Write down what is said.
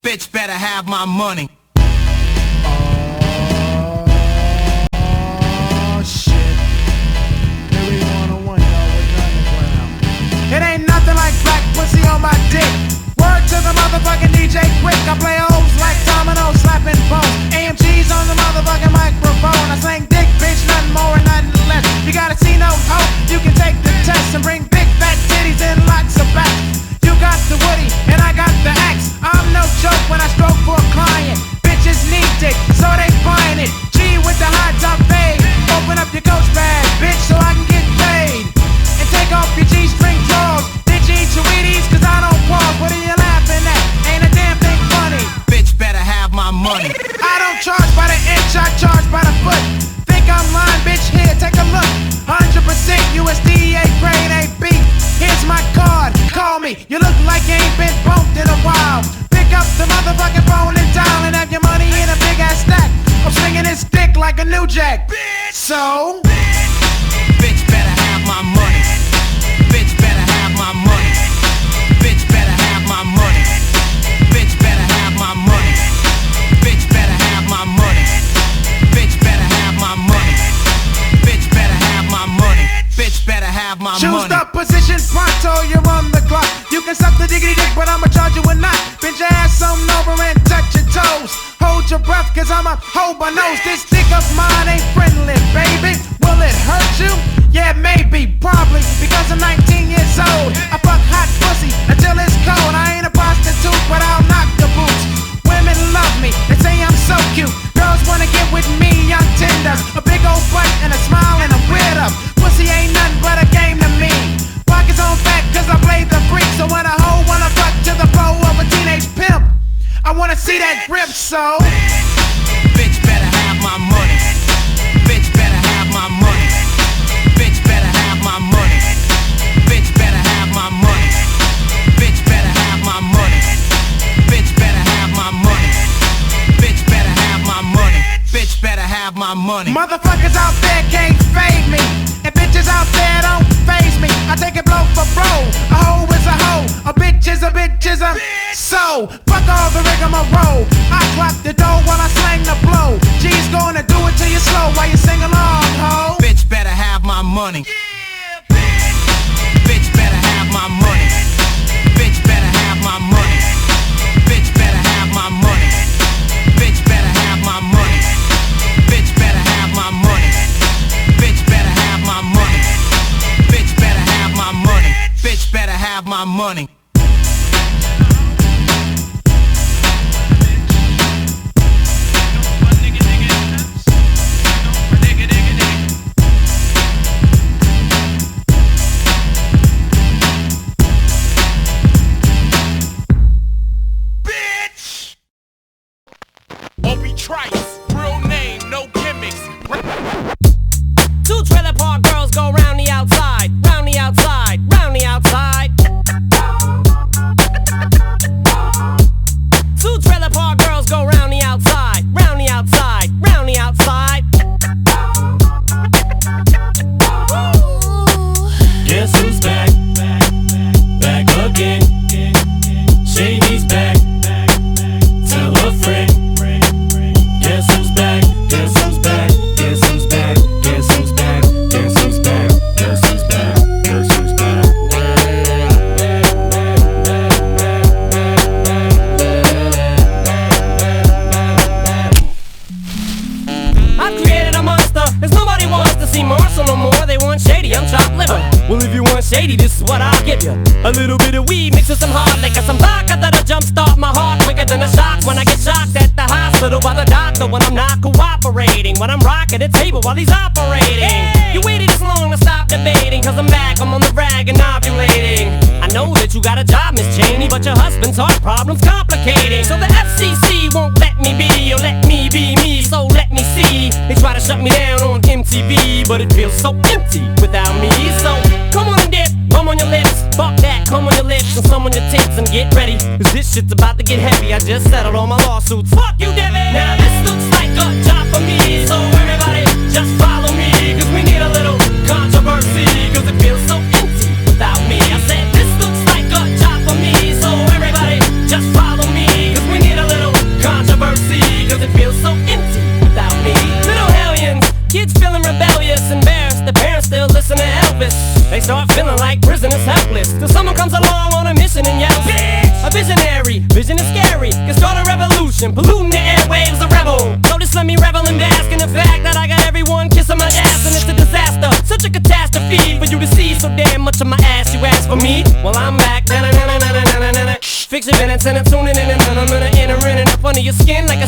bitch better have my money. Oh shit. Here we on a one, y'all, with Underground. It ain't nothing like black pussy on my dick. Word to the motherfucking DJ Quick. I play O's like domino, slapping bones. AMG's on the motherfucking microphone. I slang dick, bitch, nothing more and nothing less. You gotta see no hope, you can take the test and bring big fat titties and lots of backs. You got the woody and I got the axe. I'm no joke when I stroke for a client. Bitches need dick, so they buying it. G with the hot top fade. Open up your coach bag, bitch, so I can get paid. And take off your G-string drawers. Did you eat your Wheaties? Cause I don't pause. What are you laughing at? Ain't a damn thing funny. Bitch better have my money. I don't charge by the inch, I charge by the foot. Think I'm lying, bitch, here, take a look. 100% USDA grade AB. Here's my card, call me. You look like you ain't been bumped in a while. Pick up the motherfucking phone and dial and have your money in a big ass stack. I'm swinging this dick like a new jack. Bitch. So bitch better have my money. Bitch better have my money. Bitch better have my money. Bitch better have my money. Bitch better have my money. Bitch better have my money. Bitch better have my money. Bitch better have my money. choose the position pronto, you're on the clock. You can suck the diggity dick, but I'ma charge you a knot. Bend your ass on over and touch your toes. Hold your breath, cause I'm a hold my nose. This dick of mine ain't friendly, baby. Will it hurt you? Yeah, maybe, probably, because I'm 19 years old. I fuck hot pussy until it's cold. I ain't a prostitute, but I'll knock the boots. Women love me, they say I'm so cute. Girls wanna get with me, young tenders. A big old butt and a smile and a weird up. Pussy ain't nothing but a game to me. Pockets on fat cause I play the freak. So when a hoe wanna fuck to the flow of a teenage pimp, I wanna see that grip, so bitch better have my money. Bitch better have my money. Bitch better have my money. Bitch better have my money. Bitch better have my money. Bitch better have my money. Bitch better have my money. Bitch better have my money. motherfuckers out there can't fade me, and bitches out there don't faze me. I take it blow for bro. A hoe is a hoe. A bitch is a bitch is a so fuck all the rigmarole. I clock the dough while I slang the blow. G's gonna do it till you slow while you sing along, ho. Bitch better have my money. Yeah, bitch. Bitch better have my money. Bitch better have my money. Bitch better have my money. Bitch better have my money. Bitch better have my money. Bitch better have my money. Bitch better have my money. Bitch better have my money. Obi Trice, real name, no gimmicks. Two trailer park girls go round the outside, round the outside, round the outside. Two trailer park girls go round the outside, round the outside, round the outside. Guess who's back? Back again. Shady's back. Tell a friend. Guess who's back? Guess who's back? Guess who's back? Guess who's back? Guess who's back? Guess who's back? Guess who's back? I've created a monster, cause nobody wants to see Marshall no more. They want Shady, I'm chopped liver. Well, if you want Shady, this is what I'll give you. A little bit of weed mixed with some hard liquor, some vodka that'll jumpstart my heart quicker than a shock when I get shocked at the hospital by the doctor when I'm not cooperating, when I'm rocking the table while he's operating. You waited this long to stop debating, cause I'm back, I'm on the rag and ovulating. I know that you got a job, Miss Cheney, but your husband's heart problem's complicating. So the FCC won't let me be, or let me be me, so let me see. They try to shut me down on MTV, but it feels so empty without me. So come on and dip, come on your lips, fuck that, come on your lips and some on your tits and get ready, cause this shit's about to get heavy. I just settled all my lawsuits. Fuck you, Debbie. Now this looks like a job for me, so everybody just follow me, cause we need a little controversy, cause it feels so empty without me. I said this looks like a job for me, so everybody just follow me, cause we need a feeling like prisoners helpless till someone comes along on a mission and yells, bitch! A visionary, vision is scary, can start a revolution, polluting the airwaves, a rebel. So just let me revel and bask in the fact that I got everyone kissing my ass, and it's a disaster, such a catastrophe for you to see so damn much of my ass. You ask for me? Well, I'm back. Fix your minutes and I'm tuning in and I'm gonna enter in and up under your skin like a